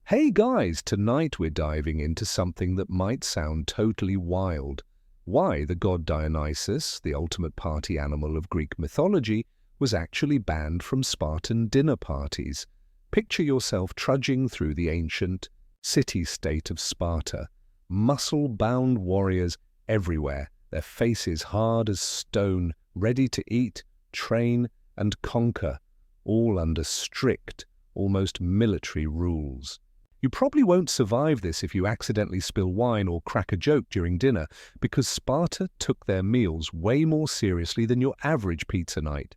Hey guys, tonight we're diving into something that might sound totally wild. Why the god Dionysus, the ultimate party animal of Greek mythology, was actually banned from Spartan dinner parties. Picture yourself trudging through the ancient city-state of Sparta. Muscle-bound warriors everywhere, their faces hard as stone, ready to eat, train, and conquer, all under strict, almost military rules. You probably won't survive this if you accidentally spill wine or crack a joke during dinner, because Sparta took their meals way more seriously than your average pizza night.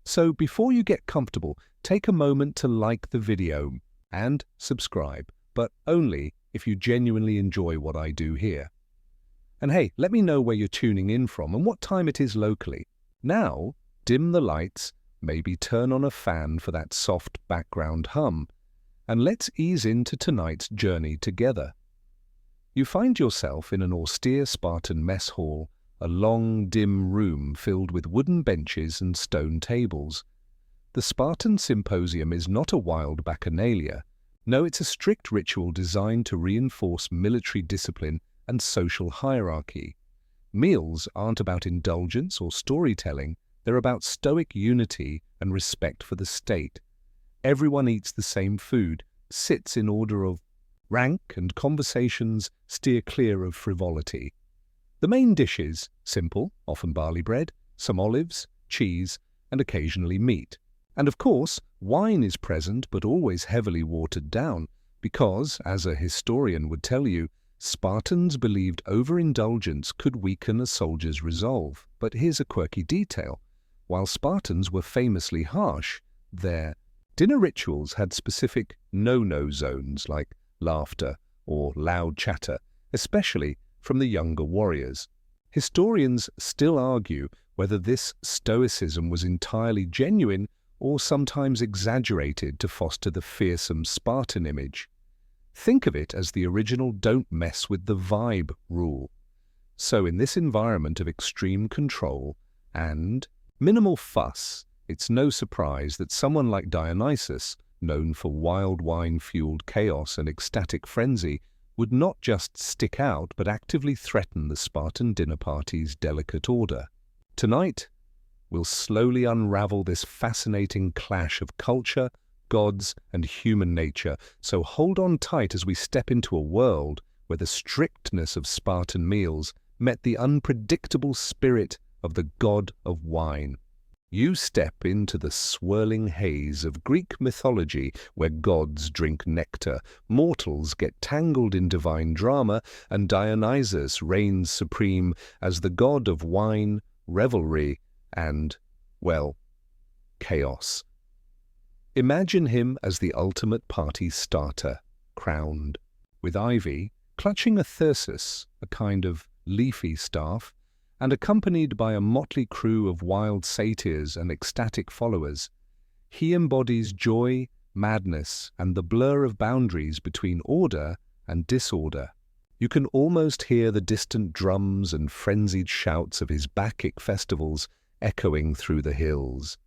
So before you get comfortable, take a moment to like the video and subscribe, but only if you genuinely enjoy what I do here. And hey, let me know where you're tuning in from and what time it is locally. Now, dim the lights, maybe turn on a fan for that soft background hum, and let's ease into tonight's journey together. You find yourself in an austere Spartan mess hall, a long, dim room filled with wooden benches and stone tables. The Spartan symposium is not a wild bacchanalia. No, it's a strict ritual designed to reinforce military discipline and social hierarchy. Meals aren't about indulgence or storytelling, they're about stoic unity and respect for the state. Everyone eats the same food, sits in order of rank, and conversations steer clear of frivolity. The main dishes, simple, often barley bread, some olives, cheese, and occasionally meat. And of course, wine is present but always heavily watered down, because, as a historian would tell you, Spartans believed overindulgence could weaken a soldier's resolve. But here's a quirky detail. While Spartans were famously harsh, their dinner rituals had specific no-no zones like laughter or loud chatter, especially from the younger warriors. Historians still argue whether this stoicism was entirely genuine or sometimes exaggerated to foster the fearsome Spartan image. Think of it as the original "don't mess with the vibe" rule. So in this environment of extreme control and minimal fuss, it's no surprise that someone like Dionysus, known for wild wine-fueled chaos and ecstatic frenzy, would not just stick out but actively threaten the Spartan dinner party's delicate order. Tonight, we'll slowly unravel this fascinating clash of culture, gods, and human nature, so hold on tight as we step into a world where the strictness of Spartan meals met the unpredictable spirit of the god of wine. You step into the swirling haze of Greek mythology where gods drink nectar, mortals get tangled in divine drama, and Dionysus reigns supreme as the god of wine, revelry, and, well, chaos. Imagine him as the ultimate party starter, crowned with ivy, clutching a thyrsus, a kind of leafy staff, and accompanied by a motley crew of wild satyrs and ecstatic followers. He embodies joy, madness, and the blur of boundaries between order and disorder. You can almost hear the distant drums and frenzied shouts of his Bacchic festivals echoing through the hills.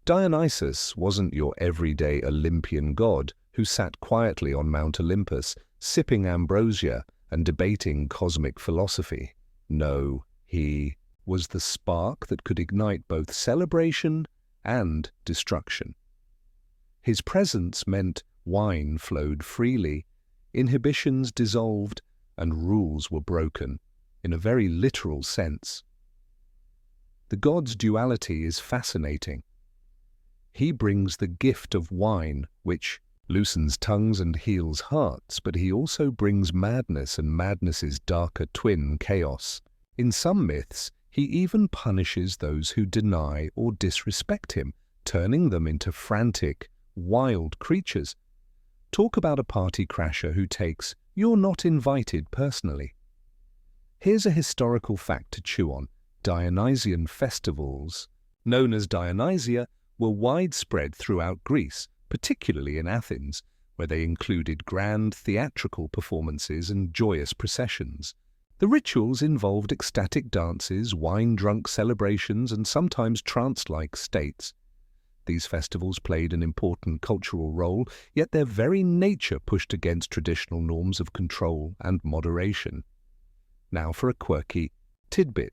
Dionysus wasn't your everyday Olympian god who sat quietly on Mount Olympus, sipping ambrosia and debating cosmic philosophy. No, he was the spark that could ignite both celebration and destruction. His presence meant wine flowed freely, inhibitions dissolved, and rules were broken, in a very literal sense. The god's duality is fascinating. He brings the gift of wine, which loosens tongues and heals hearts, but he also brings madness and madness's darker twin, chaos. In some myths, he even punishes those who deny or disrespect him, turning them into frantic, wild creatures. Talk about a party crasher who takes "you're not invited" personally. Here's a historical fact to chew on. Dionysian festivals, known as Dionysia, were widespread throughout Greece, particularly in Athens, where they included grand theatrical performances and joyous processions. The rituals involved ecstatic dances, wine-drunk celebrations, and sometimes trance-like states. These festivals played an important cultural role, yet their very nature pushed against traditional norms of control and moderation. Now for a quirky tidbit.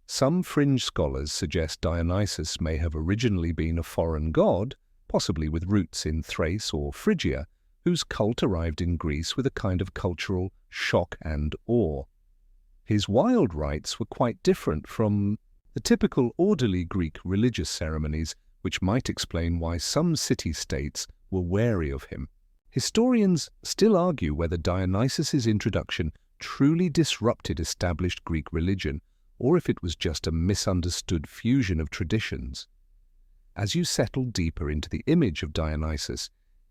Some fringe scholars suggest Dionysus may have originally been a foreign god, possibly with roots in Thrace or Phrygia, whose cult arrived in Greece with a kind of cultural shock and awe. His wild rites were quite different from the typical orderly Greek religious ceremonies, which might explain why some city-states were wary of him. Historians still argue whether Dionysus's introduction truly disrupted established Greek religion, or if it was just a misunderstood fusion of traditions. As you settle deeper into the image of Dionysus,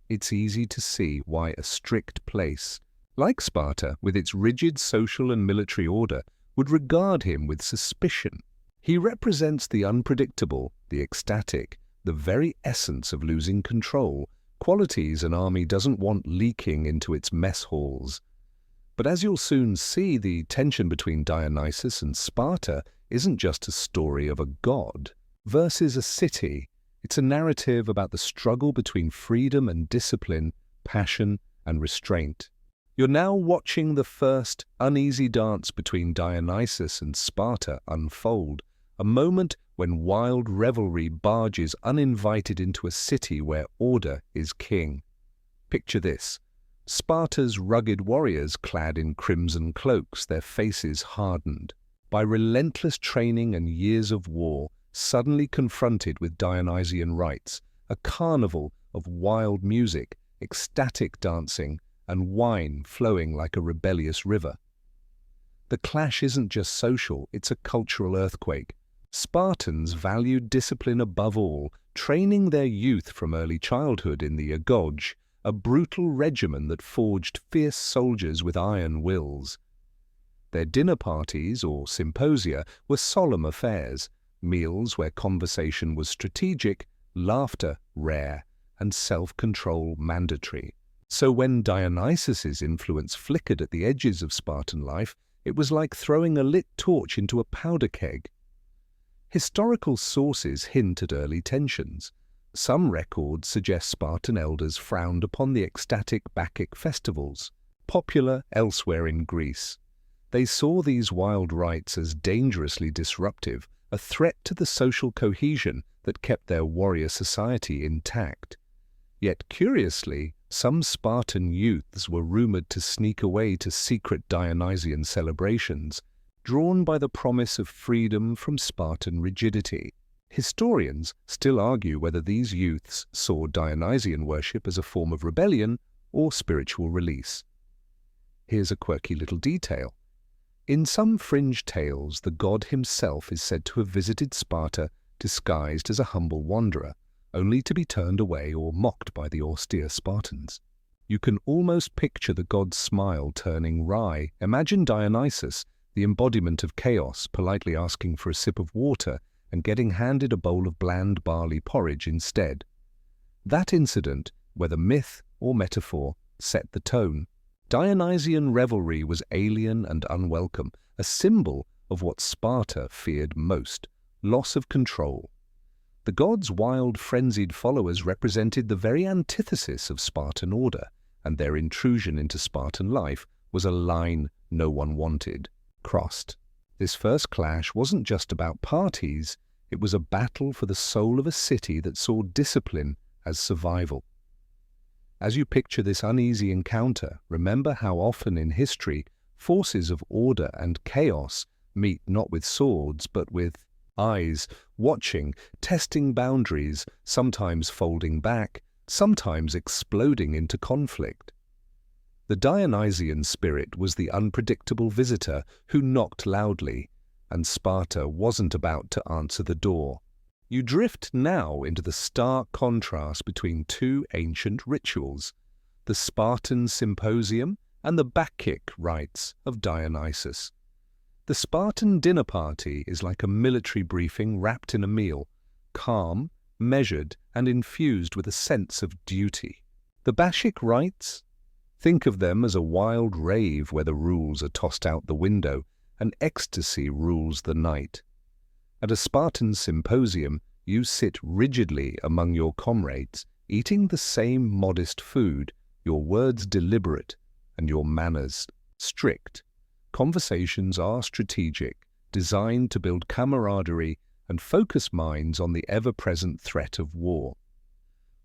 it's easy to see why a strict place, like Sparta, with its rigid social and military order, would regard him with suspicion. He represents the unpredictable, the ecstatic, the very essence of losing control, qualities an army doesn't want leaking into its mess halls. But as you'll soon see, the tension between Dionysus and Sparta isn't just a story of a god versus a city. It's a narrative about the struggle between freedom and discipline, passion and restraint. You're now watching the first uneasy dance between Dionysus and Sparta unfold, a moment when wild revelry barges uninvited into a city where order is king. Picture this. Sparta's rugged warriors clad in crimson cloaks, their faces hardened by relentless training and years of war, suddenly confronted with Dionysian rites, a carnival of wild music, ecstatic dancing, and wine flowing like a rebellious river. The clash isn't just social, it's a cultural earthquake. Spartans valued discipline above all, training their youth from early childhood in the agoge, a brutal regimen that forged fierce soldiers with iron wills. Their dinner parties, or symposia, were solemn affairs, meals where conversation was strategic, laughter rare, and self-control mandatory. So when Dionysus's influence flickered at the edges of Spartan life, it was like throwing a lit torch into a powder keg. Historical sources hint at early tensions. Some records suggest Spartan elders frowned upon the ecstatic Bacchic festivals, popular elsewhere in Greece. They saw these wild rites as dangerously disruptive, a threat to the social cohesion that kept their warrior society intact. Yet curiously, some Spartan youths were rumored to sneak away to secret Dionysian celebrations, drawn by the promise of freedom from Spartan rigidity. Historians still argue whether these youths saw Dionysian worship as a form of rebellion or spiritual release. Here's a quirky little detail. In some fringe tales, the god himself is said to have visited Sparta disguised as a humble wanderer, only to be turned away or mocked by the austere Spartans. You can almost picture the god's smile turning wry. Imagine Dionysus, the embodiment of chaos, politely asking for a sip of water and getting handed a bowl of bland barley porridge instead. That incident, whether myth or metaphor, set the tone. Dionysian revelry was alien and unwelcome, a symbol of what Sparta feared most, loss of control. The god's wild, frenzied followers represented the very antithesis of Spartan order, and their intrusion into Spartan life was a line no one wanted. Crossed. This first clash wasn't just about parties, it was a battle for the soul of a city that saw discipline as survival. As you picture this uneasy encounter, remember how often in history forces of order and chaos meet not with swords but with eyes, watching, testing boundaries, sometimes folding back, sometimes exploding into conflict. The Dionysian spirit was the unpredictable visitor who knocked loudly, and Sparta wasn't about to answer the door. You drift now into the stark contrast between two ancient rituals, the Spartan symposium and the Bacchic rites of Dionysus. The Spartan dinner party is like a military briefing wrapped in a meal, calm, measured, and infused with a sense of duty. The Bacchic rites? Think of them as a wild rave where the rules are tossed out the window and ecstasy rules the night. At a Spartan symposium, You sit rigidly among your comrades, eating the same modest food, your words deliberate, and your manners strict. Conversations are strategic, designed to build camaraderie and focus minds on the ever-present threat of war.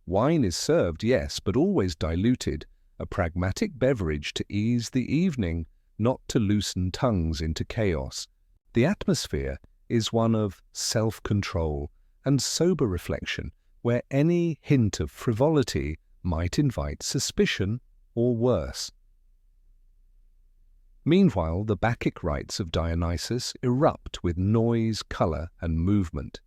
Wine is served, yes, but always diluted, a pragmatic beverage to ease the evening, not to loosen tongues into chaos. The atmosphere is one of self-control and sober reflection, where any hint of frivolity might invite suspicion or worse. Meanwhile, the Bacchic rites of Dionysus erupt with noise, colour, and movement.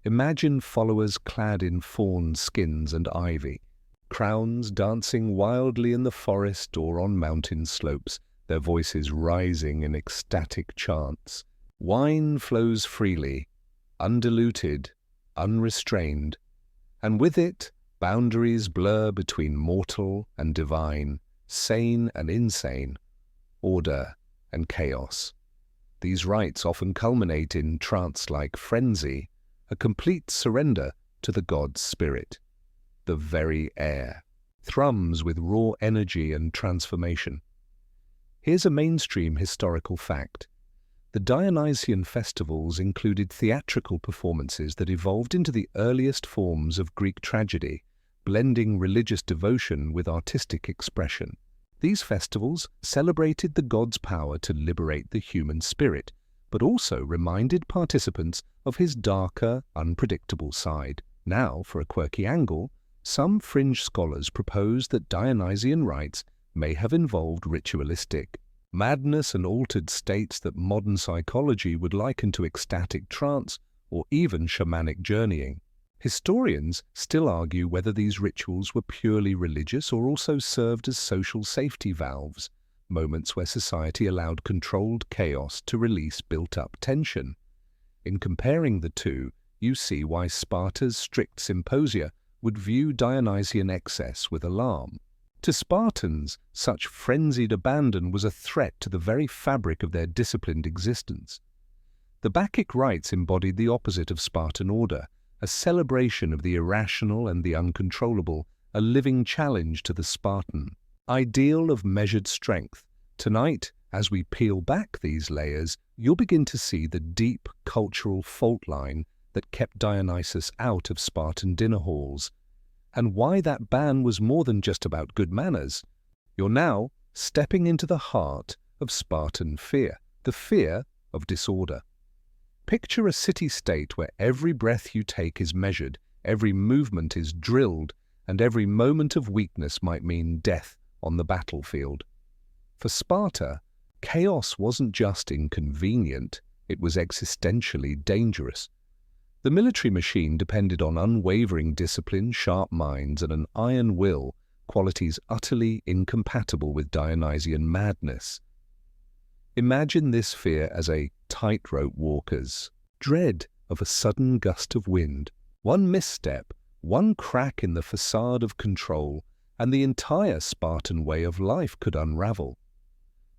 Imagine followers clad in fawn skins and ivy, crowns dancing wildly in the forest or on mountain slopes, their voices rising in ecstatic chants. Wine flows freely, undiluted, unrestrained, and with it, boundaries blur between mortal and divine, sane and insane, order and chaos. These rites often culminate in trance-like frenzy, a complete surrender to the god's spirit. The very air thrums with raw energy and transformation. Here's a mainstream historical fact. The Dionysian festivals included theatrical performances that evolved into the earliest forms of Greek tragedy, blending religious devotion with artistic expression. These festivals celebrated the god's power to liberate the human spirit, but also reminded participants of his darker, unpredictable side. Now, for a quirky angle, some fringe scholars propose that Dionysian rites may have involved ritualistic madness and altered states that modern psychology would liken to ecstatic trance or even shamanic journeying. Historians still argue whether these rituals were purely religious or also served as social safety valves, moments where society allowed controlled chaos to release built-up tension. In comparing the two, you see why Sparta's strict symposia would view Dionysian excess with alarm. To Spartans, such frenzied abandon was a threat to the very fabric of their disciplined existence. The Bacchic rites embodied the opposite of Spartan order, a celebration of the irrational and the uncontrollable, a living challenge to the Spartan ideal of measured strength. Tonight, as we peel back these layers, you'll begin to see the deep cultural fault line that kept Dionysus out of Spartan dinner halls, and why that ban was more than just about good manners. You're now stepping into the heart of Spartan fear, the fear of disorder. Picture a city-state where every breath you take is measured, every movement is drilled, and every moment of weakness might mean death on the battlefield. For Sparta, chaos wasn't just inconvenient, it was existentially dangerous. The military machine depended on unwavering discipline, sharp minds, and an iron will, qualities utterly incompatible with Dionysian madness. Imagine this fear as a tightrope walker's dread of a sudden gust of wind. One misstep, one crack in the facade of control, and the entire Spartan way of life could unravel.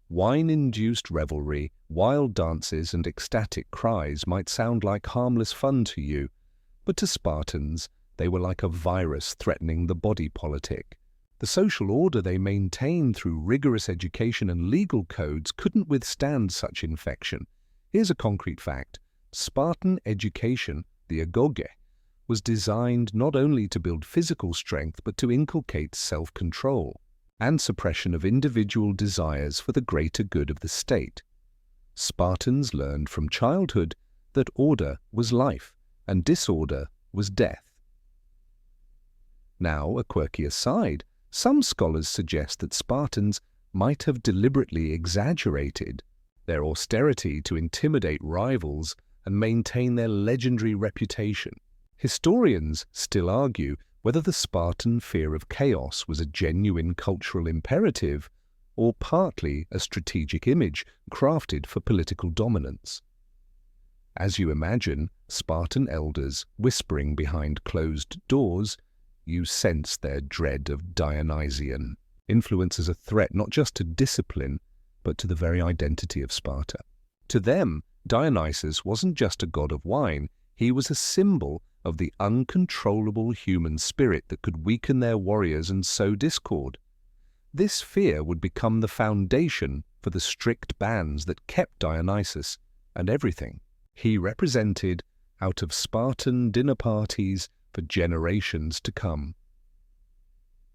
Wine-induced revelry, wild dances, and ecstatic cries might sound like harmless fun to you, but to Spartans, they were like a virus threatening the body politic. The social order they maintained through rigorous education and legal codes couldn't withstand such infection. Here's a concrete fact. Spartan education, the agoge, was designed not only to build physical strength but to inculcate self-control and suppression of individual desires for the greater good of the state. Spartans learned from childhood that order was life and disorder was death. Now, a quirky aside, some scholars suggest that Spartans might have deliberately exaggerated their austerity to intimidate rivals and maintain their legendary reputation. Historians still argue whether the Spartan fear of chaos was a genuine cultural imperative or partly a strategic image crafted for political dominance. As you imagine Spartan elders whispering behind closed doors, you sense their dread of Dionysian influence as a threat not just to discipline, but to the very identity of Sparta. To them, Dionysus wasn't just a god of wine, he was a symbol of the uncontrollable human spirit that could weaken their warriors and sow discord. This fear would become the foundation for the strict bans that kept Dionysus and everything he represented out of Spartan dinner parties for generations to come.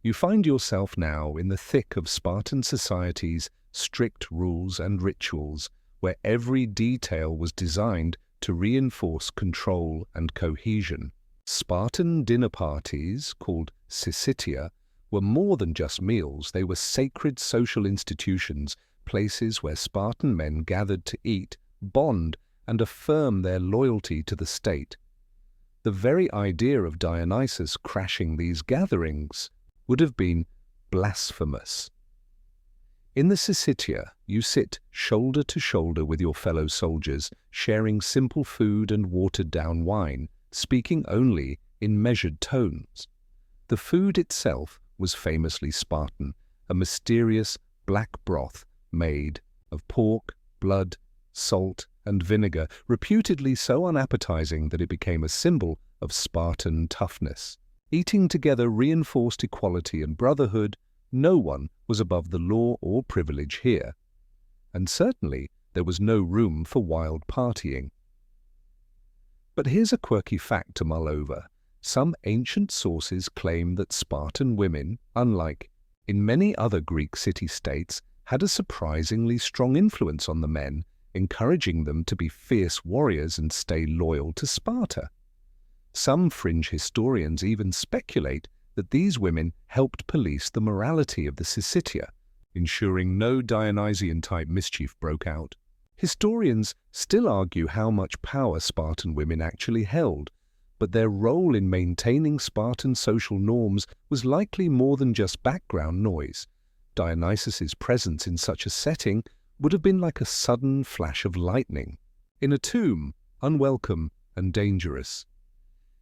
You find yourself now in the thick of Spartan society's strict rules and rituals, where every detail was designed to reinforce control and cohesion. Spartan dinner parties, called syssitia, were more than just meals. They were sacred social institutions, places where Spartan men gathered to eat, bond, and affirm their loyalty to the state. The very idea of Dionysus crashing these gatherings would have been blasphemous. In the syssitia, you sit shoulder to shoulder with your fellow soldiers, sharing simple food and watered-down wine, speaking only in measured tones. The food itself was famously Spartan, a mysterious black broth made of pork, blood, salt, and vinegar, reputedly so unappetizing that it became a symbol of Spartan toughness. Eating together reinforced equality and brotherhood. No one was above the law or privilege here. And certainly there was no room for wild partying. But here's a quirky fact to mull over. Some ancient sources claim that Spartan women, unlike in many other Greek city-states, had a surprisingly strong influence on the men, encouraging them to be fierce warriors and stay loyal to Sparta. Some fringe historians even speculate that these women helped police the morality of the syssitia, ensuring no Dionysian-type mischief broke out. Historians still argue how much power Spartan women actually held, but their role in maintaining Spartan social norms was likely more than just background noise. Dionysus's presence in such a setting would have been like a sudden flash of lightning in a tomb, unwelcome and dangerous.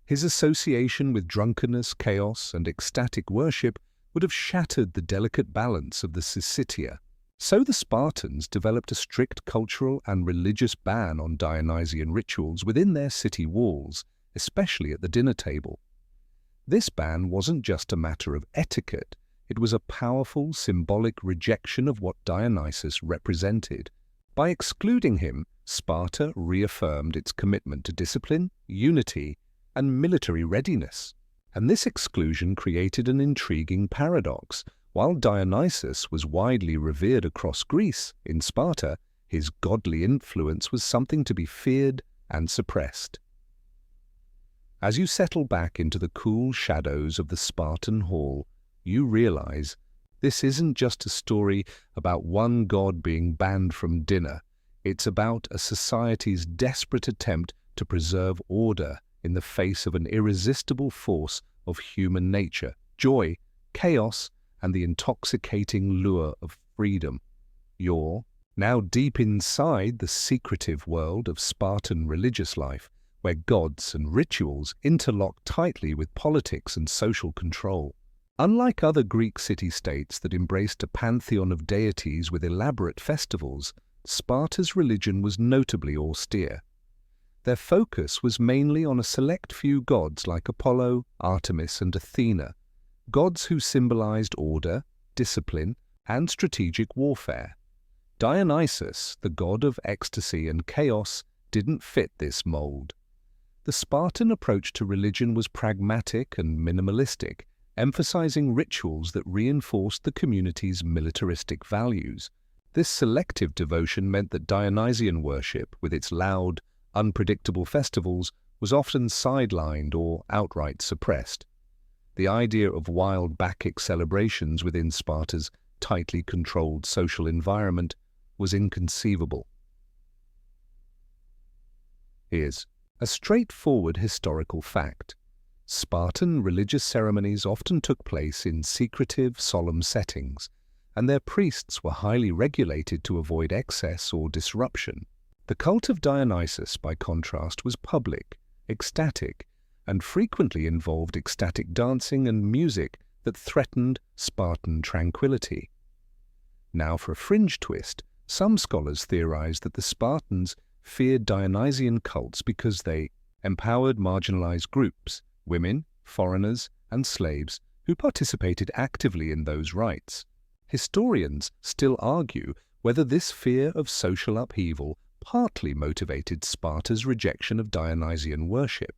His association with drunkenness, chaos, and ecstatic worship would have shattered the delicate balance of the syssitia. So the Spartans developed a strict cultural and religious ban on Dionysian rituals within their city walls, especially at the dinner table. This ban wasn't just a matter of etiquette, it was a powerful symbolic rejection of what Dionysus represented. By excluding him, Sparta reaffirmed its commitment to discipline, unity, and military readiness. And this exclusion created an intriguing paradox. While Dionysus was widely revered across Greece, in Sparta, his godly influence was something to be feared and suppressed. As you settle back into the cool shadows of the Spartan hall, you realize this isn't just a story about one god being banned from dinner. It's about a society's desperate attempt to preserve order in the face of an irresistible force of human nature, joy, chaos, and the intoxicating lure of freedom. You're now deep inside the secretive world of Spartan religious life, where gods and rituals interlock tightly with politics and social control. Unlike other Greek city-states that embraced a pantheon of deities with elaborate festivals, Sparta's religion was notably austere. Their focus was mainly on a select few gods like Apollo, Artemis, and Athena, gods who symbolized order, discipline, and strategic warfare. Dionysus, the god of ecstasy and chaos, didn't fit this mold. The Spartan approach to religion was pragmatic and minimalistic, emphasizing rituals that reinforced the community's militaristic values. This selective devotion meant that Dionysian worship, with its loud, unpredictable festivals, was often sidelined or outright suppressed. The idea of wild Bacchic celebrations within Sparta's tightly controlled social environment was inconceivable. Here's a straightforward historical fact. Spartan religious ceremonies often took place in secretive, solemn settings, and their priests were highly regulated to avoid excess or disruption. The cult of Dionysus, by contrast, was public, ecstatic, and frequently involved ecstatic dancing and music that threatened Spartan tranquility. Now for a fringe twist, some scholars theorize that the Spartans feared Dionysian cults because they empowered marginalized groups, women, foreigners, and slaves, who participated actively in those rites. Historians still argue whether this fear of social upheaval partly motivated Sparta's rejection of Dionysian worship.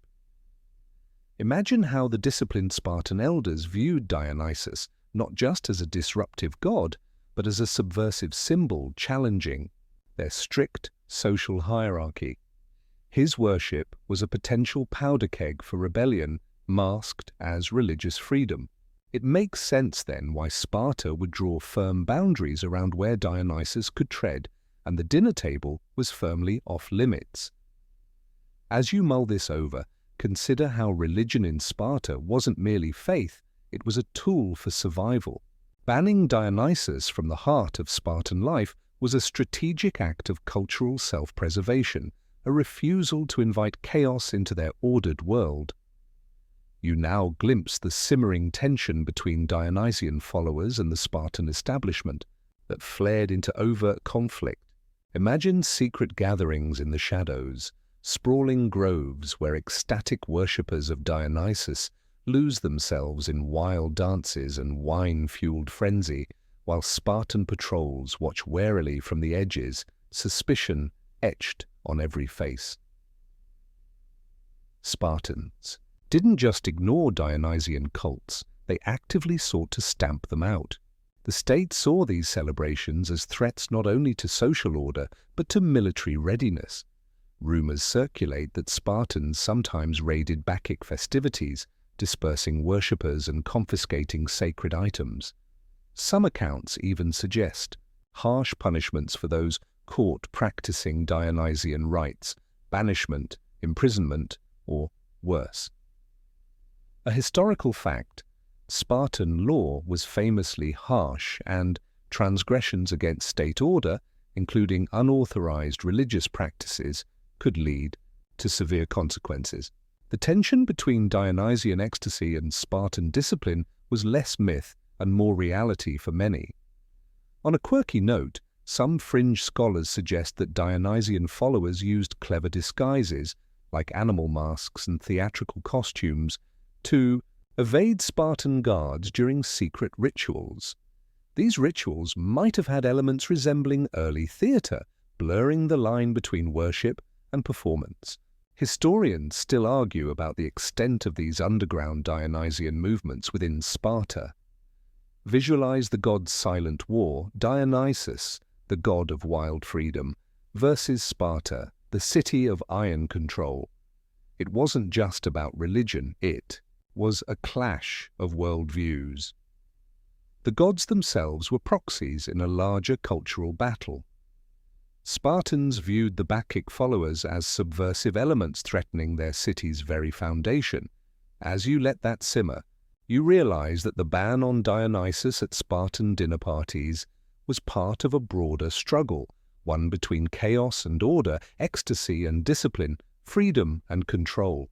Imagine how the disciplined Spartan elders viewed Dionysus not just as a disruptive god, but as a subversive symbol challenging their strict social hierarchy. His worship was a potential powder keg for rebellion, masked as religious freedom. It makes sense then why Sparta would draw firm boundaries around where Dionysus could tread, and the dinner table was firmly off-limits. As you mull this over, consider how religion in Sparta wasn't merely faith, it was a tool for survival. Banning Dionysus from the heart of Spartan life was a strategic act of cultural self-preservation, a refusal to invite chaos into their ordered world. You now glimpse the simmering tension between Dionysian followers and the Spartan establishment that flared into overt conflict. Imagine secret gatherings in the shadows, sprawling groves where ecstatic worshippers of Dionysus lose themselves in wild dances and wine-fueled frenzy, while Spartan patrols watch warily from the edges, suspicion etched on every face. Spartans didn't just ignore Dionysian cults, they actively sought to stamp them out. The state saw these celebrations as threats not only to social order, but to military readiness. Rumors circulate that Spartans sometimes raided Bacchic festivities, dispersing worshippers and confiscating sacred items. Some accounts even suggest harsh punishments for those caught practicing Dionysian rites, banishment, imprisonment, or worse. A historical fact, Spartan law was famously harsh, and transgressions against state order, including unauthorized religious practices, could lead to severe consequences. The tension between Dionysian ecstasy and Spartan discipline was less myth and more reality for many. On a quirky note, some fringe scholars suggest that Dionysian followers used clever disguises, like animal masks and theatrical costumes, to evade Spartan guards during secret rituals. These rituals might have had elements resembling early theatre, blurring the line between worship and performance. Historians still argue about the extent of these underground Dionysian movements within Sparta. Visualize the god's silent war, Dionysus, the god of wild freedom, versus Sparta, the city of iron control. It wasn't just about religion, it was a clash of worldviews. The gods themselves were proxies in a larger cultural battle. Spartans viewed the Bacchic followers as subversive elements threatening their city's very foundation. As you let that simmer, you realize that the ban on Dionysus at Spartan dinner parties was part of a broader struggle, one between chaos and order, ecstasy and discipline, freedom and control.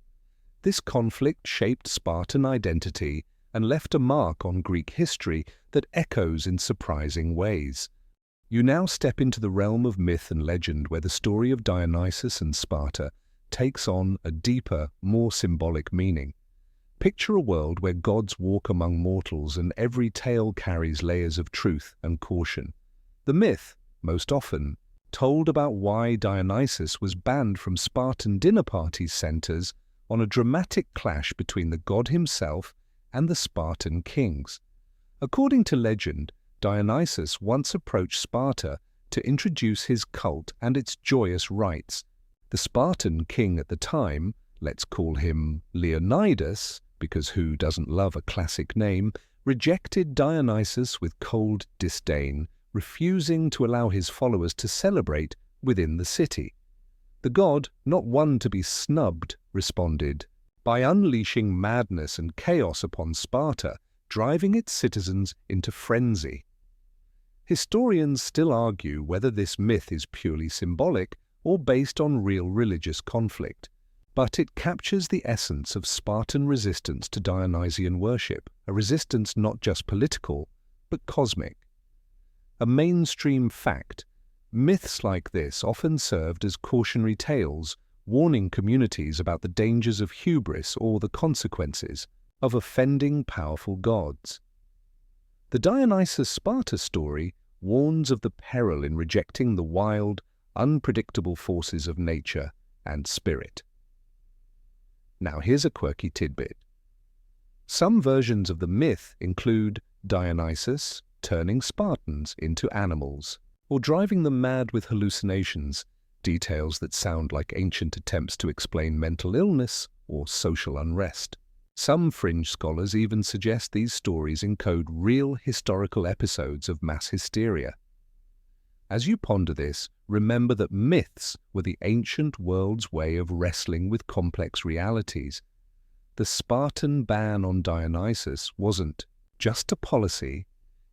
This conflict shaped Spartan identity and left a mark on Greek history that echoes in surprising ways. You now step into the realm of myth and legend where the story of Dionysus and Sparta takes on a deeper, more symbolic meaning. Picture a world where gods walk among mortals and every tale carries layers of truth and caution. The myth, most often, told about why Dionysus was banned from Spartan dinner parties centers on a dramatic clash between the god himself and the Spartan kings. According to legend, Dionysus once approached Sparta to introduce his cult and its joyous rites. The Spartan king at the time, let's call him Leonidas, because who doesn't love a classic name, rejected Dionysus with cold disdain, refusing to allow his followers to celebrate within the city. The god, not one to be snubbed, responded by unleashing madness and chaos upon Sparta, driving its citizens into frenzy. Historians still argue whether this myth is purely symbolic or based on real religious conflict, but it captures the essence of Spartan resistance to Dionysian worship, a resistance not just political, but cosmic. A mainstream fact, myths like this often served as cautionary tales, warning communities about the dangers of hubris or the consequences of offending powerful gods. The Dionysus-Sparta story warns of the peril in rejecting the wild, unpredictable forces of nature and spirit. Now here's a quirky tidbit. Some versions of the myth include Dionysus turning Spartans into animals, or driving them mad with hallucinations, details that sound like ancient attempts to explain mental illness or social unrest. Some fringe scholars even suggest these stories encode real historical episodes of mass hysteria. As you ponder this, remember that myths were the ancient world's way of wrestling with complex realities. The Spartan ban on Dionysus wasn't just a policy,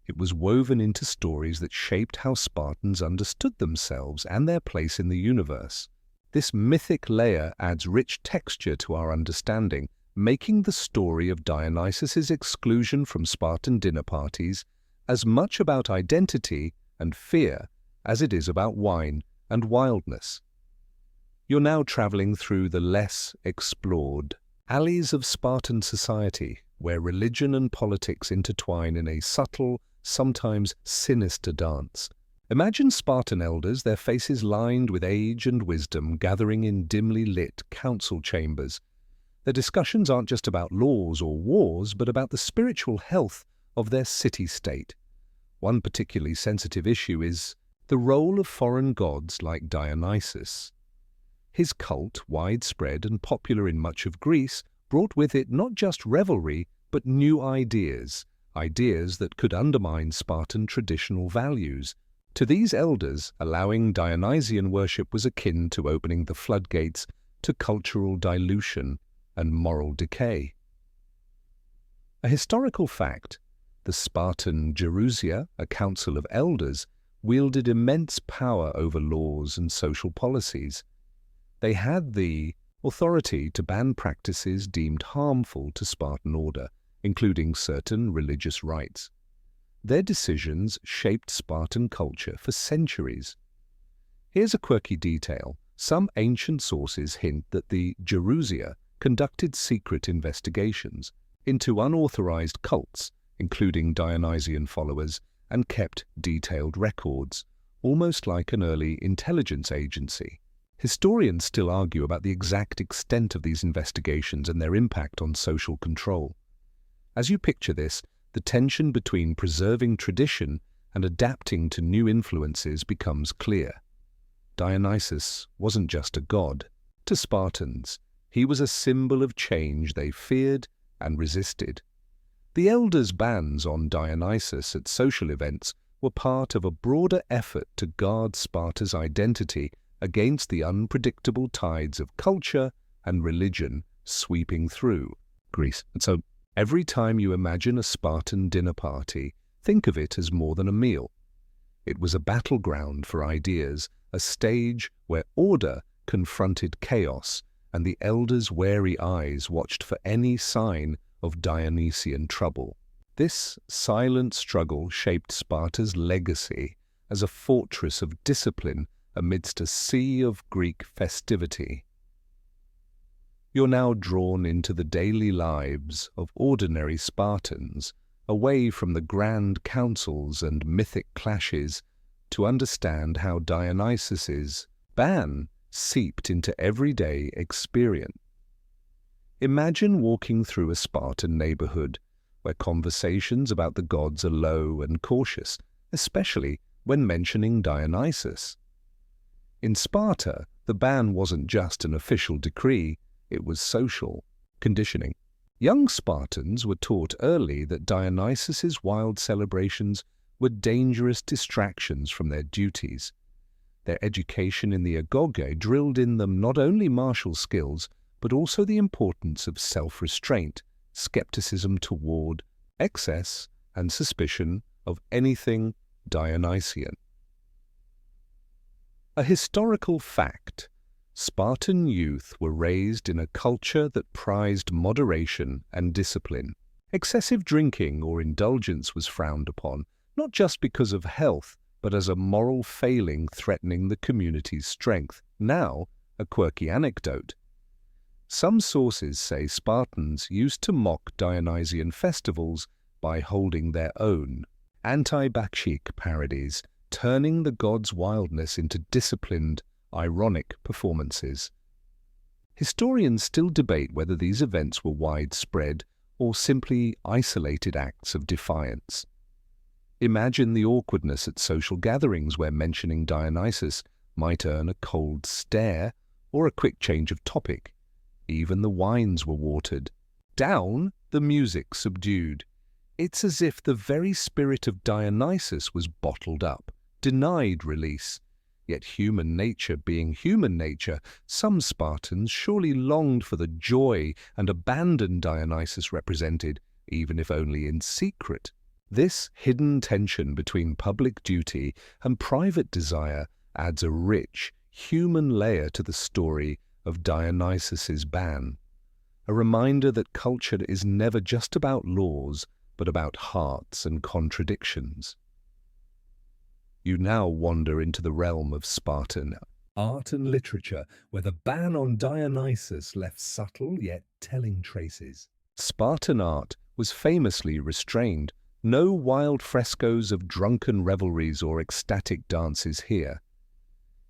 it was woven into stories that shaped how Spartans understood themselves and their place in the universe. This mythic layer adds rich texture to our understanding, making the story of Dionysus's exclusion from Spartan dinner parties as much about identity and fear as it is about wine and wildness. You're now traveling through the less explored alleys of Spartan society, where religion and politics intertwine in a subtle, sometimes sinister dance. Imagine Spartan elders, their faces lined with age and wisdom, gathering in dimly lit council chambers. Their discussions aren't just about laws or wars, but about the spiritual health of their city-state. One particularly sensitive issue is the role of foreign gods like Dionysus. His cult, widespread and popular in much of Greece, brought with it not just revelry, but new ideas that could undermine Spartan traditional values. To these elders, allowing Dionysian worship was akin to opening the floodgates to cultural dilution and moral decay. A historical fact, the Spartan Gerousia, a council of elders, wielded immense power over laws and social policies. They had the authority to ban practices deemed harmful to Spartan order, including certain religious rites. Their decisions shaped Spartan culture for centuries. Here's a quirky detail. Some ancient sources hint that the Gerousia conducted secret investigations into unauthorized cults, including Dionysian followers, and kept detailed records, almost like an early intelligence agency. Historians still argue about the exact extent of these investigations and their impact on social control. As you picture this, the tension between preserving tradition and adapting to new influences becomes clear. Dionysus wasn't just a god. To Spartans, he was a symbol of change they feared and resisted. The elders' bans on Dionysus at social events were part of a broader effort to guard Sparta's identity against the unpredictable tides of culture and religion sweeping through Greece. And so, every time you imagine a Spartan dinner party, think of it as more than a meal. It was a battleground for ideas, a stage where order confronted chaos, and the elders' wary eyes watched for any sign of Dionysian trouble. This silent struggle shaped Sparta's legacy as a fortress of discipline amidst a sea of Greek festivity. You're now drawn into the daily lives of ordinary Spartans, away from the grand councils and mythic clashes, to understand how Dionysus's ban seeped into everyday experience. Imagine walking through a Spartan neighborhood where conversations about the gods are low and cautious, especially when mentioning Dionysus. In Sparta, the ban wasn't just an official decree, it was social conditioning. Young Spartans were taught early that Dionysus's wild celebrations were dangerous distractions from their duties. Their education in the agoge drilled in them not only martial skills, but also the importance of self-restraint, skepticism toward excess, and suspicion of anything Dionysian. A historical fact: Spartan youth were raised in a culture that prized moderation and discipline. Excessive drinking or indulgence was frowned upon, not just because of health, but as a moral failing threatening the community's strength. Now, A quirky anecdote. Some sources say Spartans used to mock Dionysian festivals by holding their own anti-Bakshik parodies, turning the god's wildness into disciplined, ironic performances. Historians still debate whether these events were widespread or simply isolated acts of defiance. Imagine the awkwardness at social gatherings where mentioning Dionysus might earn a cold stare or a quick change of topic. Even the wines were watered down, the music subdued. It's as if the very spirit of Dionysus was bottled up, denied release. Yet human nature being human nature, some Spartans surely longed for the joy and abandon Dionysus represented, even if only in secret. This hidden tension between public duty and private desire adds a rich, human layer to the story of Dionysus's ban, a reminder that culture is never just about laws, but about hearts and contradictions. You now wander into the realm of Spartan art and literature, where the ban on Dionysus left subtle yet telling traces. Spartan art was famously restrained. No wild frescoes of drunken revelries or ecstatic dances here.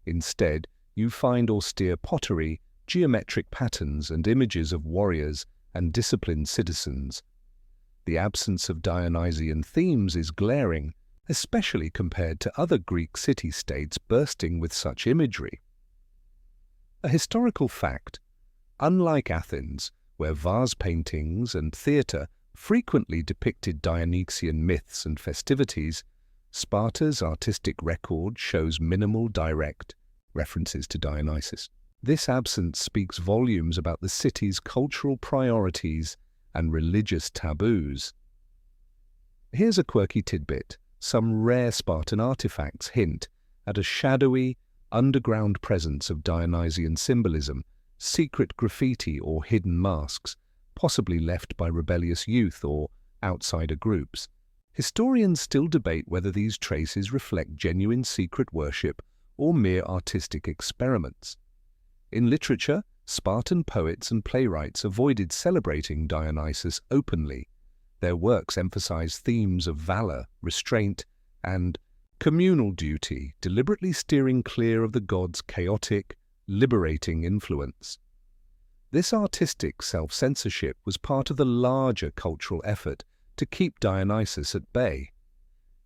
Instead, you find austere pottery, geometric patterns, and images of warriors and disciplined citizens. The absence of Dionysian themes is glaring, especially compared to other Greek city-states bursting with such imagery. A historical fact: unlike Athens, where vase paintings and theatre frequently depicted Dionysian myths and festivities, Sparta's artistic record shows minimal direct references to Dionysus. This absence speaks volumes about the city's cultural priorities and religious taboos. Here's a quirky tidbit. Some rare Spartan artifacts hint at a shadowy, underground presence of Dionysian symbolism, secret graffiti or hidden masks, possibly left by rebellious youth or outsider groups. Historians still debate whether these traces reflect genuine secret worship or mere artistic experiments. In literature, Spartan poets and playwrights avoided celebrating Dionysus openly. Their works emphasize themes of valor, restraint, and communal duty, deliberately steering clear of the god's chaotic, liberating influence. This artistic self-censorship was part of the larger cultural effort to keep Dionysus at bay.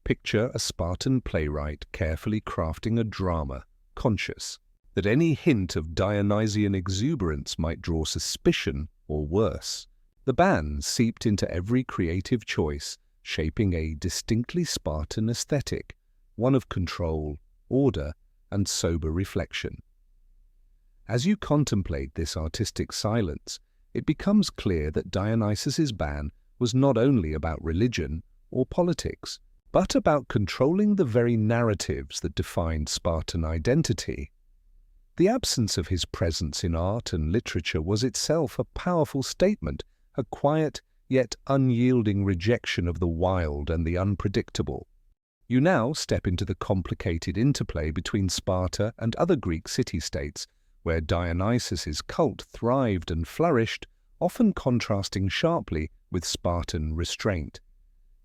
Picture a Spartan playwright carefully crafting a drama, conscious that any hint of Dionysian exuberance might draw suspicion or worse. The ban seeped into every creative choice, shaping a distinctly Spartan aesthetic, one of control, order, and sober reflection. As you contemplate this artistic silence, it becomes clear that Dionysus's ban was not only about religion or politics, but about controlling the very narratives that defined Spartan identity. The absence of his presence in art and literature was itself a powerful statement, a quiet yet unyielding rejection of the wild and the unpredictable. You now step into the complicated interplay between Sparta and other Greek city-states, where Dionysus's cult thrived and flourished, often contrasting sharply with Spartan restraint.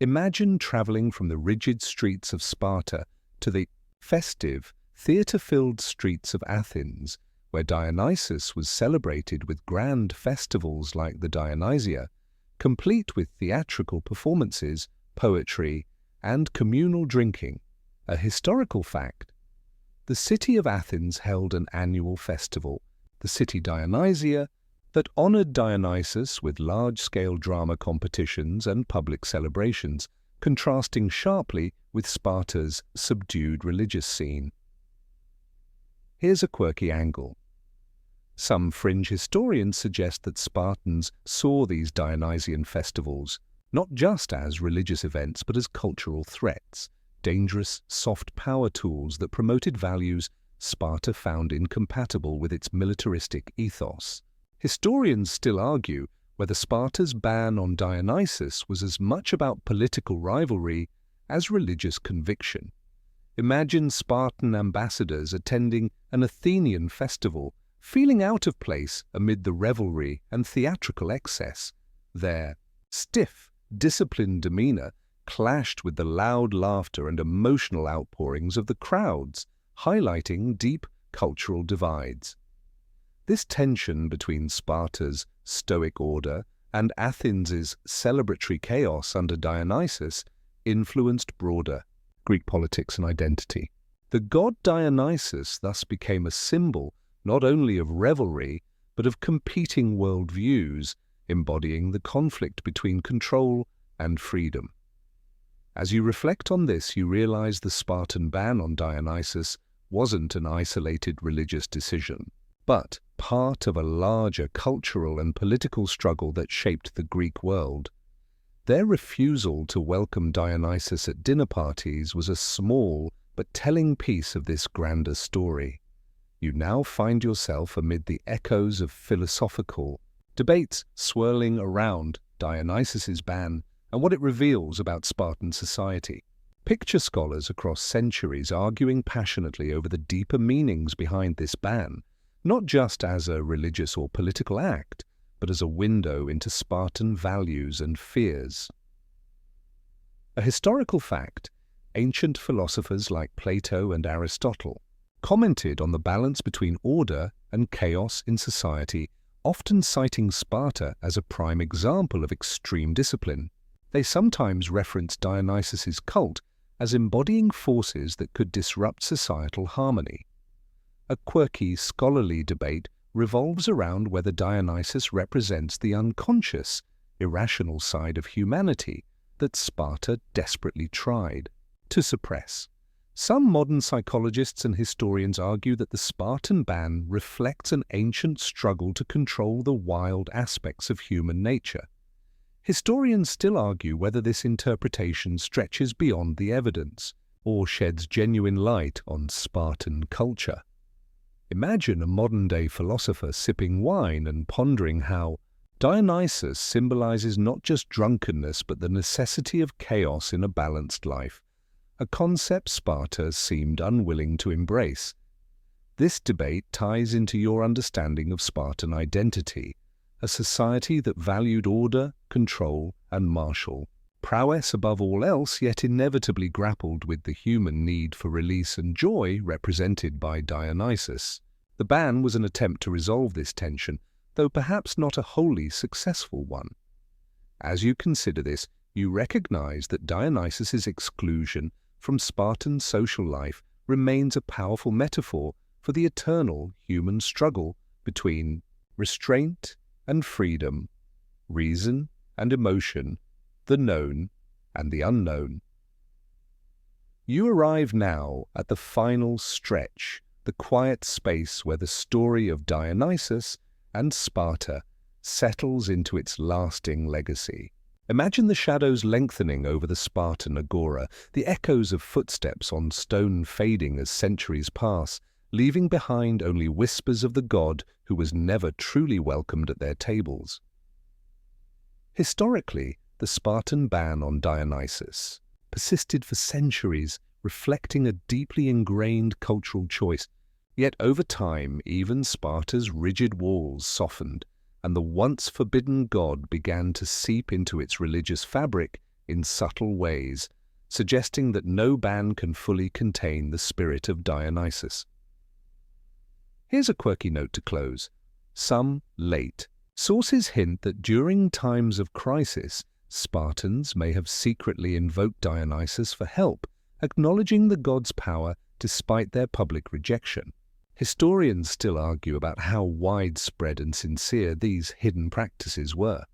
Imagine traveling from the rigid streets of Sparta to the festive, theatre-filled streets of Athens, where Dionysus was celebrated with grand festivals like the Dionysia, complete with theatrical performances, poetry, and communal drinking. A historical fact: the city of Athens held an annual festival, the City Dionysia, that honored Dionysus with large-scale drama competitions and public celebrations, contrasting sharply with Sparta's subdued religious scene. Here's a quirky angle. Some fringe historians suggest that Spartans saw these Dionysian festivals not just as religious events but as cultural threats, dangerous soft power tools that promoted values Sparta found incompatible with its militaristic ethos. Historians still argue whether Sparta's ban on Dionysus was as much about political rivalry as religious conviction. Imagine Spartan ambassadors attending an Athenian festival, feeling out of place amid the revelry and theatrical excess. Their stiff, disciplined demeanor clashed with the loud laughter and emotional outpourings of the crowds, highlighting deep cultural divides. This tension between Sparta's stoic order and Athens's celebratory chaos under Dionysus influenced broader Greek politics and identity. The god Dionysus thus became a symbol not only of revelry, but of competing worldviews, embodying the conflict between control and freedom. As you reflect on this, you realize the Spartan ban on Dionysus wasn't an isolated religious decision, but part of a larger cultural and political struggle that shaped the Greek world. Their refusal to welcome Dionysus at dinner parties was a small but telling piece of this grander story. You now find yourself amid the echoes of philosophical debates swirling around Dionysus's ban and what it reveals about Spartan society. Picture scholars across centuries arguing passionately over the deeper meanings behind this ban, not just as a religious or political act, but as a window into Spartan values and fears. A historical fact: ancient philosophers like Plato and Aristotle commented on the balance between order and chaos in society, often citing Sparta as a prime example of extreme discipline. They sometimes referenced Dionysus's cult as embodying forces that could disrupt societal harmony. A quirky scholarly debate revolves around whether Dionysus represents the unconscious, irrational side of humanity that Sparta desperately tried to suppress. Some modern psychologists and historians argue that the Spartan ban reflects an ancient struggle to control the wild aspects of human nature. Historians still argue whether this interpretation stretches beyond the evidence or sheds genuine light on Spartan culture. Imagine a modern-day philosopher sipping wine and pondering how Dionysus symbolizes not just drunkenness but the necessity of chaos in a balanced life, a concept Sparta seemed unwilling to embrace. This debate ties into your understanding of Spartan identity, a society that valued order, control, and martial prowess above all else, yet inevitably grappled with the human need for release and joy represented by Dionysus. The ban was an attempt to resolve this tension, though perhaps not a wholly successful one. As you consider this, you recognize that Dionysus's exclusion from Spartan social life remains a powerful metaphor for the eternal human struggle between restraint and freedom, reason and emotion, the known and the unknown. You arrive now at the final stretch, the quiet space where the story of Dionysus and Sparta settles into its lasting legacy. Imagine the shadows lengthening over the Spartan agora, the echoes of footsteps on stone fading as centuries pass, leaving behind only whispers of the god who was never truly welcomed at their tables. Historically, the Spartan ban on Dionysus persisted for centuries, reflecting a deeply ingrained cultural choice. Yet over time, even Sparta's rigid walls softened, and the once forbidden god began to seep into its religious fabric in subtle ways, suggesting that no ban can fully contain the spirit of Dionysus. Here's a quirky note to close. Some late sources hint that during times of crisis, Spartans may have secretly invoked Dionysus for help, acknowledging the god's power despite their public rejection. Historians still argue about how widespread and sincere these hidden practices were.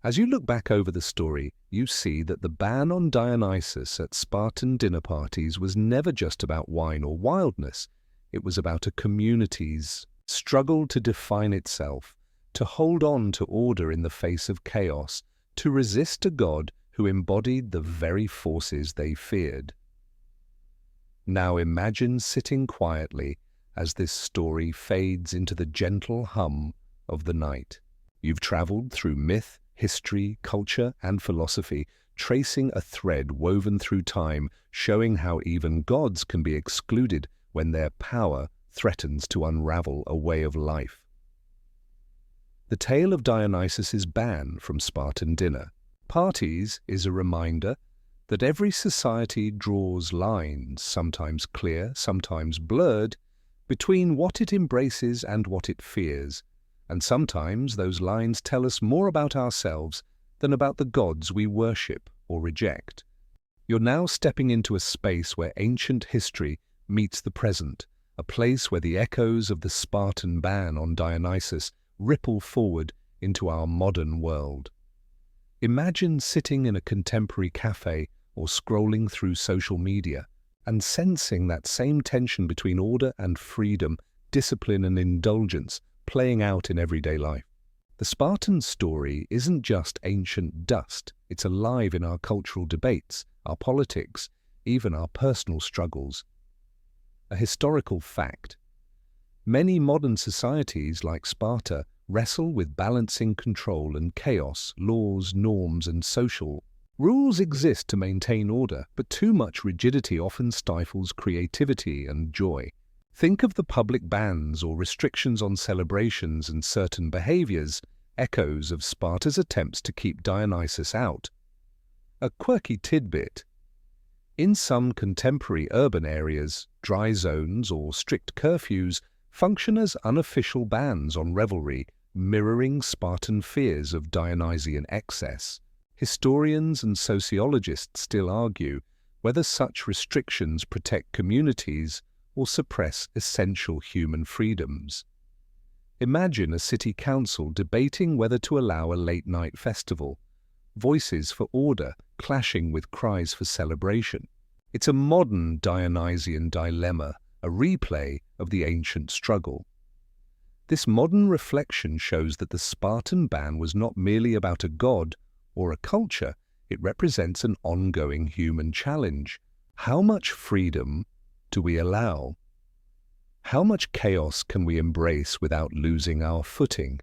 As you look back over the story, you see that the ban on Dionysus at Spartan dinner parties was never just about wine or wildness. It was about a community's struggle to define itself, to hold on to order in the face of chaos, to resist a god who embodied the very forces they feared. Now imagine sitting quietly as this story fades into the gentle hum of the night. You've traveled through myth, history, culture, and philosophy, tracing a thread woven through time, showing how even gods can be excluded when their power threatens to unravel a way of life. The tale of Dionysus's ban from Spartan dinner parties is a reminder that every society draws lines, sometimes clear, sometimes blurred, between what it embraces and what it fears, and sometimes those lines tell us more about ourselves than about the gods we worship or reject. You're now stepping into a space where ancient history meets the present, a place where the echoes of the Spartan ban on Dionysus ripple forward into our modern world. Imagine sitting in a contemporary cafe or scrolling through social media and sensing that same tension between order and freedom, discipline and indulgence playing out in everyday life. The Spartan story isn't just ancient dust, it's alive in our cultural debates, our politics, even our personal struggles. A historical fact: many modern societies, like Sparta, wrestle with balancing control and chaos, laws, norms, and social. Rules exist to maintain order, but too much rigidity often stifles creativity and joy. Think of the public bans or restrictions on celebrations and certain behaviors, echoes of Sparta's attempts to keep Dionysus out. A quirky tidbit: in some contemporary urban areas, dry zones or strict curfews function as unofficial bans on revelry, mirroring Spartan fears of Dionysian excess. Historians and sociologists still argue whether such restrictions protect communities or suppress essential human freedoms. Imagine a city council debating whether to allow a late-night festival, voices for order clashing with cries for celebration. It's a modern Dionysian dilemma, a replay of the ancient struggle. This modern reflection shows that the Spartan ban was not merely about a god or a culture, it represents an ongoing human challenge. How much freedom do we allow? How much chaos can we embrace without losing our footing?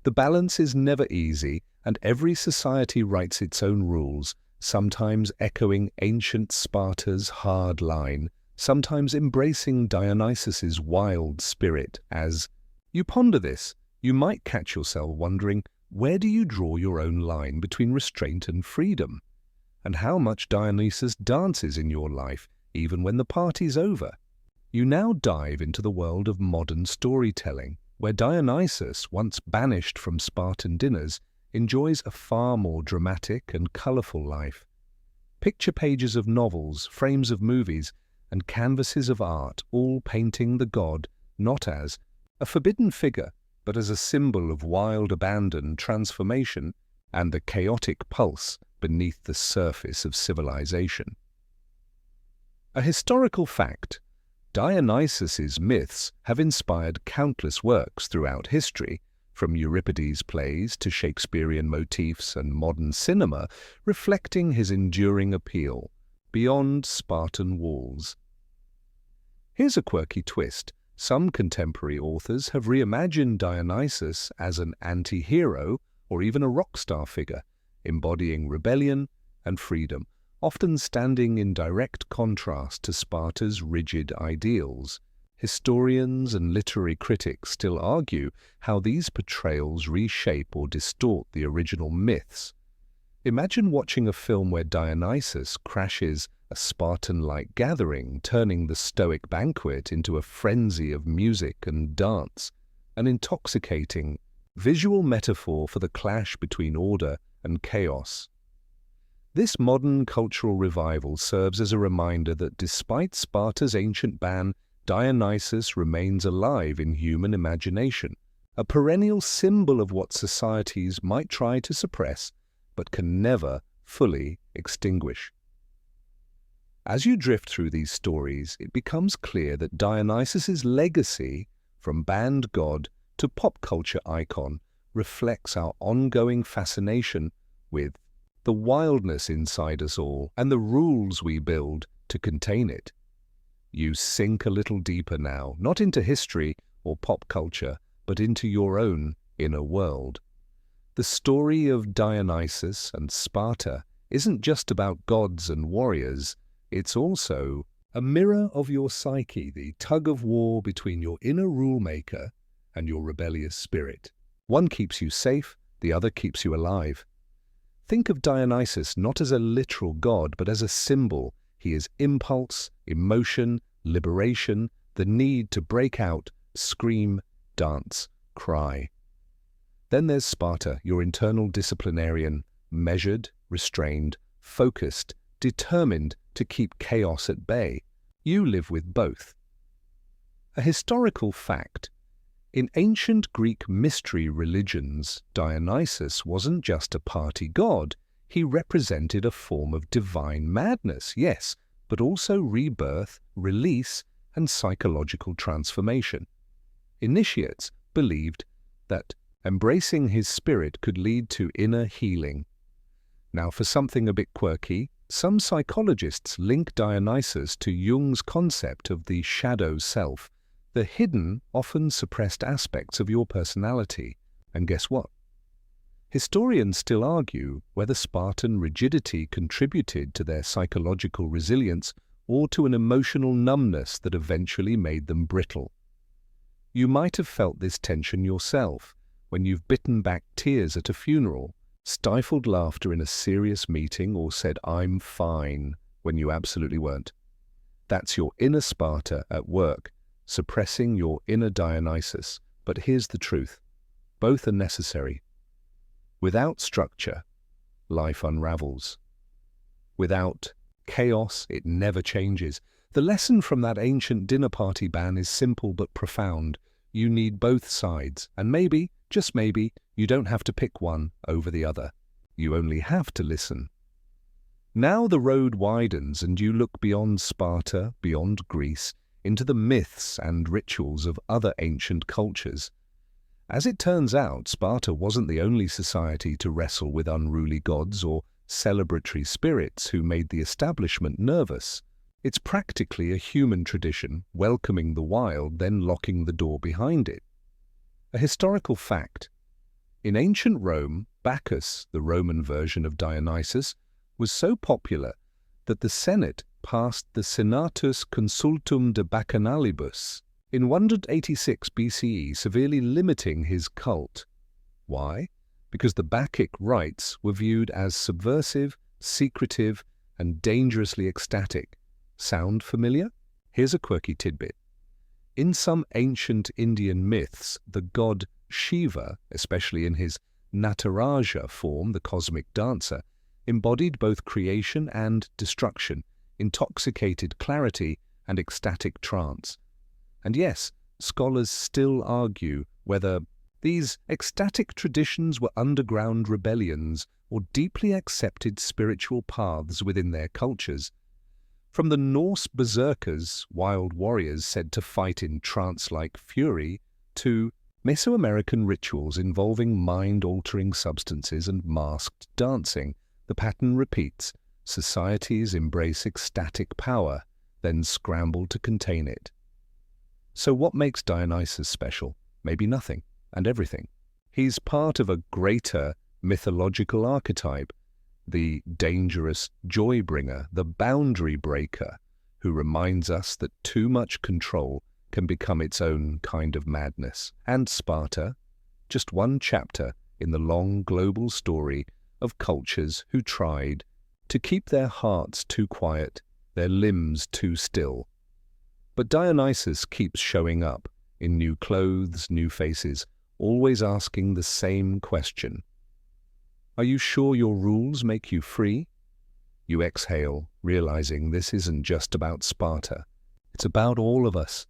The balance is never easy, and every society writes its own rules, sometimes echoing ancient Sparta's hard line, sometimes embracing Dionysus's wild spirit. As you ponder this, you might catch yourself wondering, where do you draw your own line between restraint and freedom? And how much Dionysus dances in your life, even when the party's over? You now dive into the world of modern storytelling, where Dionysus, once banished from Spartan dinners, enjoys a far more dramatic and colourful life. Picture pages of novels, frames of movies, and canvases of art, all painting the god not as a forbidden figure, but as a symbol of wild abandon, transformation, and the chaotic pulse beneath the surface of civilization. A historical fact: Dionysus's myths have inspired countless works throughout history, from Euripides' plays to Shakespearean motifs and modern cinema, reflecting his enduring appeal beyond Spartan walls. Here's a quirky twist. Some contemporary authors have reimagined Dionysus as an anti-hero or even a rock star figure, embodying rebellion and freedom, often standing in direct contrast to Sparta's rigid ideals. Historians and literary critics still argue how these portrayals reshape or distort the original myths. Imagine watching a film where Dionysus crashes a Spartan-like gathering, turning the Stoic banquet into a frenzy of music and dance, an intoxicating visual metaphor for the clash between order and chaos. This modern cultural revival serves as a reminder that despite Sparta's ancient ban, Dionysus remains alive in human imagination, a perennial symbol of what societies might try to suppress but can never fully extinguish. As you drift through these stories, it becomes clear that Dionysus's legacy, from banned god to pop culture icon, reflects our ongoing fascination with the wildness inside us all and the rules we build to contain it. You sink a little deeper now, not into history or pop culture, but into your own inner world. The story of Dionysus and Sparta isn't just about gods and warriors, it's also A mirror of your psyche, the tug-of-war between your inner rule-maker and your rebellious spirit. One keeps you safe, the other keeps you alive. Think of Dionysus not as a literal god, but as a symbol. He is impulse, emotion, liberation, the need to break out, scream, dance, cry. Then there's Sparta, your internal disciplinarian, measured, restrained, focused, determined to keep chaos at bay. You live with both. A historical fact. In ancient Greek mystery religions, Dionysus wasn't just a party god. He represented a form of divine madness, yes, but also rebirth, release, and psychological transformation. Initiates believed that embracing his spirit could lead to inner healing. Now, for something a bit quirky, some psychologists link Dionysus to Jung's concept of the shadow self, the hidden, often suppressed aspects of your personality. And guess what? Historians still argue whether Spartan rigidity contributed to their psychological resilience or to an emotional numbness that eventually made them brittle. You might have felt this tension yourself when you've bitten back tears at a funeral, stifled laughter in a serious meeting, or said, "I'm fine," when you absolutely weren't. That's your inner Sparta at work, suppressing your inner Dionysus. But here's the truth. Both are necessary. Without structure, life unravels. Without chaos, it never changes. The lesson from that ancient dinner party ban is simple but profound. You need both sides, and maybe, just maybe, you don't have to pick one over the other. You only have to listen. Now the road widens and you look beyond Sparta, beyond Greece, into the myths and rituals of other ancient cultures. As it turns out, Sparta wasn't the only society to wrestle with unruly gods or celebratory spirits who made the establishment nervous. It's practically a human tradition, welcoming the wild, then locking the door behind it. A historical fact. In ancient Rome, Bacchus, the Roman version of Dionysus, was so popular that the Senate passed the Senatus Consultum de Bacchanalibus in 186 BCE, severely limiting his cult. Why? Because the Bacchic rites were viewed as subversive, secretive, and dangerously ecstatic. Sound familiar? Here's a quirky tidbit. In some ancient Indian myths, the god Shiva, especially in his Nataraja form, the cosmic dancer, embodied both creation and destruction, intoxicated clarity and ecstatic trance. And yes, scholars still argue whether these ecstatic traditions were underground rebellions or deeply accepted spiritual paths within their cultures. From the Norse berserkers, wild warriors said to fight in trance-like fury, to Mesoamerican rituals involving mind-altering substances and masked dancing, the pattern repeats. Societies embrace ecstatic power, then scramble to contain it. So what makes Dionysus special? Maybe nothing and everything. He's part of a greater mythological archetype, the dangerous joy-bringer, the boundary breaker, who reminds us that too much control can become its own kind of madness. And Sparta, just one chapter in the long global story of cultures who tried to keep their hearts too quiet, their limbs too still. But Dionysus keeps showing up in new clothes, new faces, always asking the same question. Are you sure your rules make you free? You exhale, realizing this isn't just about Sparta. It's about all of us.